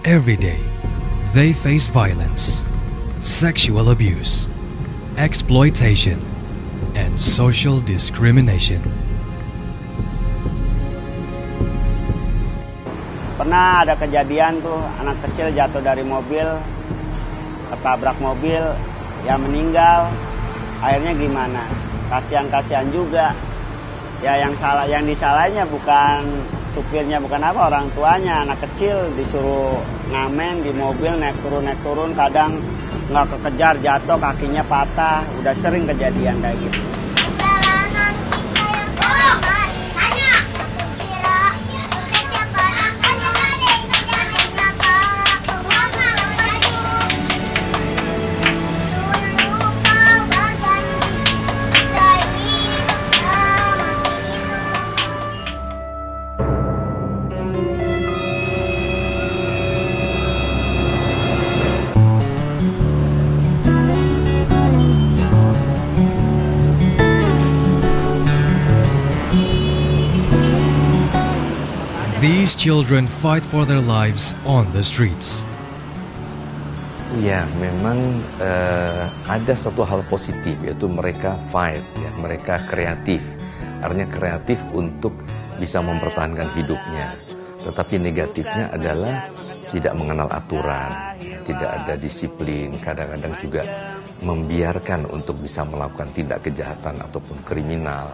Every day, they face violence, sexual abuse, exploitation, and social discrimination. Pernah ada kejadian tuh anak kecil jatuh dari mobil, ketabrak mobil, ya meninggal. Akhirnya gimana? Kasihan juga. Ya yang disalahnya bukan supirnya, bukan apa, orang tuanya. Anak kecil disuruh ngamen di mobil, naik turun, kadang nggak kekejar, jatuh, kakinya patah. Udah sering kejadian kayak gitu. These children fight for their lives on the streets. Ya, memang ada satu hal positif, yaitu mereka fight, ya, mereka kreatif. Artinya kreatif untuk bisa mempertahankan hidupnya. Tetapi negatifnya adalah tidak mengenal aturan, tidak ada disiplin, kadang-kadang juga membiarkan untuk bisa melakukan tindak kejahatan ataupun kriminal.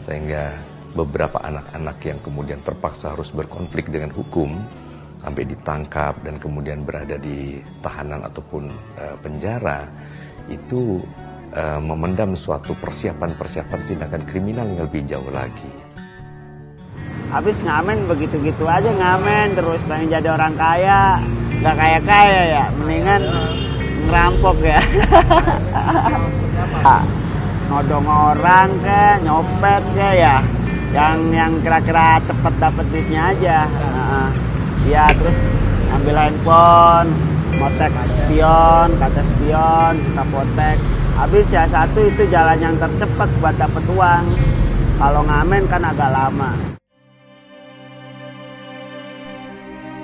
Sehingga beberapa anak-anak yang kemudian terpaksa harus berkonflik dengan hukum sampai ditangkap dan kemudian berada di tahanan ataupun penjara itu memendam suatu persiapan tindakan kriminal yang lebih jauh lagi. Habis ngamen begitu-gitu aja, ngamen terus pengen jadi orang kaya, nggak kaya ya, mendingan ngerampok ya. Nodong orang ke, nyopet ke ya. Yang kira-kira cepet dapet duitnya aja. Ya terus ambil handphone, motek spion, kata spion, kapotek. Habis ya satu itu jalan yang tercepat buat dapet uang. Kalau ngamen kan agak lama.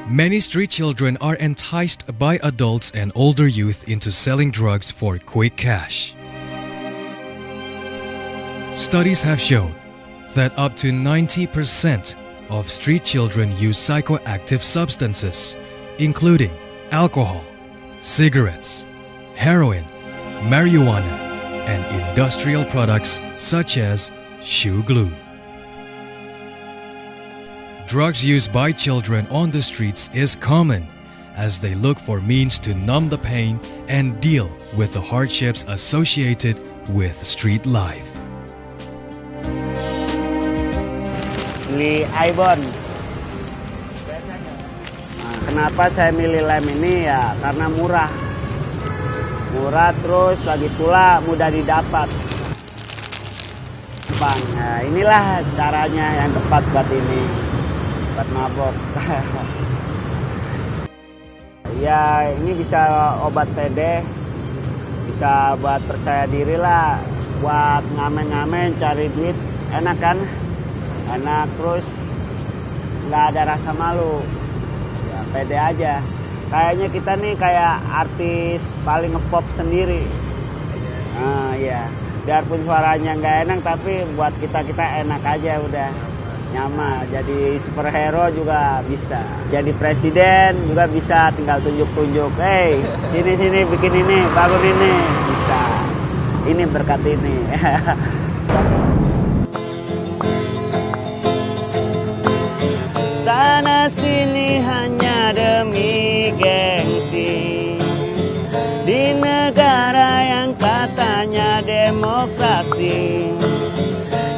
Many street children are enticed by adults and older youth into selling drugs for quick cash. Studies have shown that up to 90% of street children use psychoactive substances, including alcohol, cigarettes, heroin, marijuana, and industrial products such as shoe glue. Drugs used by children on the streets is common as they look for means to numb the pain and deal with the hardships associated with street life. Beli Ibon. Nah, kenapa saya milih lem ini ya? Karena murah. Murah terus lagi pula mudah didapat. Bang, nah, inilah caranya yang tepat buat ini. Buat mabok. Ya ini bisa obat PD. Bisa buat percaya diri lah. Buat ngamen-ngamen cari duit. Enak kan? Enak terus nggak ada rasa malu, ya pede aja. Kayaknya kita nih kayak artis paling ngepop sendiri. Ya, biarpun suaranya nggak enak tapi buat kita enak aja udah nyaman. Jadi superhero juga bisa, jadi presiden juga bisa, tinggal tunjuk-tunjuk. Hey, sini bikin ini, bangun ini, bisa. Ini berkat ini. Sana sini hanya demi gengsi. Di negara yang katanya demokrasi,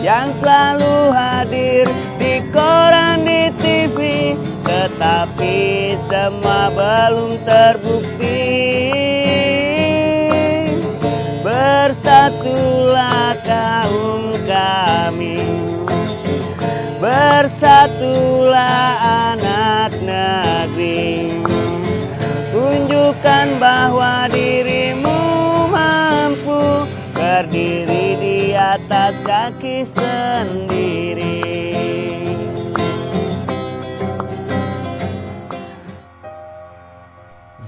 yang selalu hadir di koran, di TV, tetapi semua belum terbukti. Bersatulah kaum kami, bersatulah anak negeri. Tunjukkan bahwa dirimu mampu berdiri di atas kaki sendiri. 「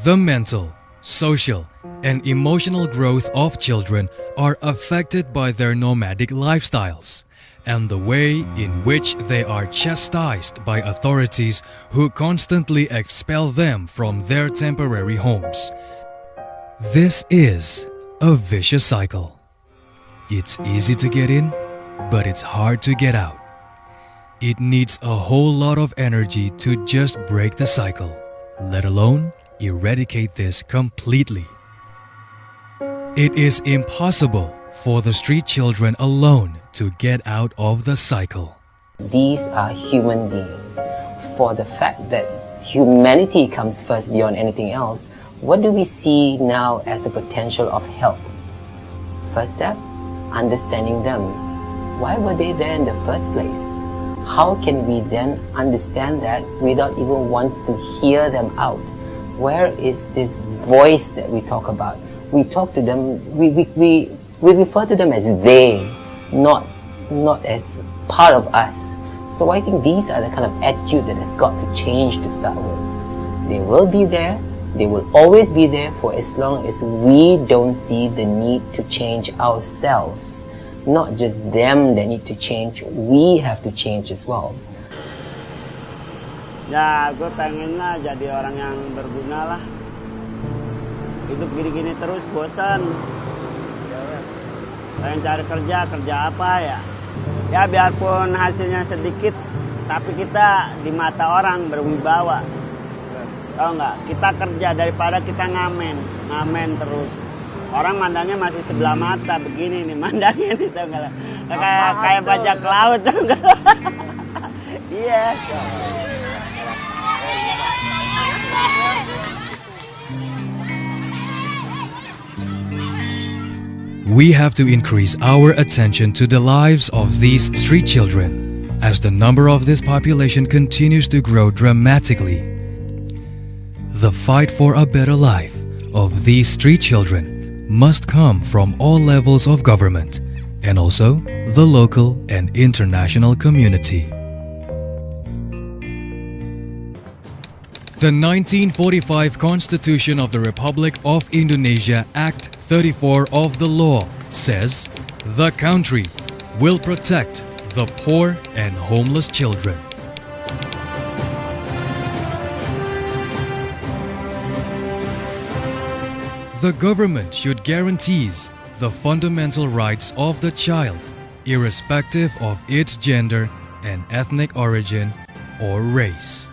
The mental, social, and emotional growth of children are affected by their nomadic lifestyles and the way in which they are chastised by authorities who constantly expel them from their temporary homes. This is a vicious cycle. It's easy to get in, but it's hard to get out. It needs a whole lot of energy to just break the cycle, let alone eradicate this completely. It is impossible for the street children alone to get out of the cycle. These are human beings. For the fact that humanity comes first beyond anything else, what do we see now as a potential of help? First step, understanding them. Why were they there in the first place? How can we then understand that without even want to hear them out? Where is this voice that we talk about? We talk to them, we refer to them as they, not as part of us. So I think these are the kind of attitude that has got to change to start with. They will be there, they will always be there for as long as we don't see the need to change ourselves. Not just them that need to change, we have to change as well. Ya, gue pengen lah jadi orang yang berguna lah. Hidup gini-gini terus bosan. Pengen cari kerja apa ya? Ya biarpun hasilnya sedikit, tapi kita di mata orang berwibawa. Tahu nggak? Kita kerja daripada kita ngamen terus. Orang mandangnya masih sebelah mata begini nih, mandangnya nih, tau nggak? Kayak bajak laut, tau nggak? Iya. We have to increase our attention to the lives of these street children as the number of this population continues to grow dramatically. The fight for a better life of these street children must come from all levels of government and also the local and international community. The 1945 Constitution of the Republic of Indonesia Act 34 of the law says the country will protect the poor and homeless children. The government should guarantee the fundamental rights of the child, irrespective of its gender and ethnic origin or race.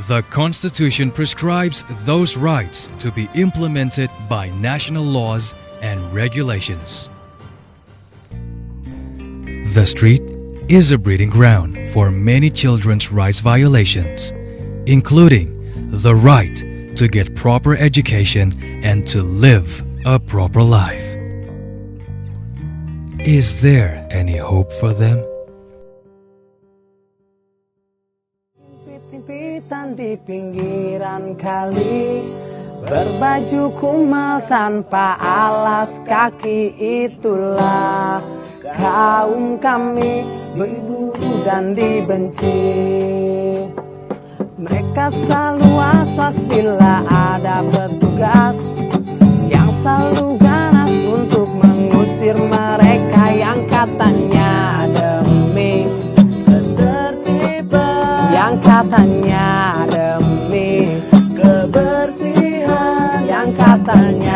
The Constitution prescribes those rights to be implemented by national laws and regulations. The street is a breeding ground for many children's rights violations, including the right to get proper education and to live a proper life. Is there any hope for them? Timpitan di pinggiran kali, berbaju kumal tanpa alas kaki, itulah kaum kami, berburu dan dibenci. Mereka selalu was-was bila ada petugas yang selalu ganas untuk mengusir mereka yang katanya demi ketertiban, yang katanya demi kebersihan, yang katanya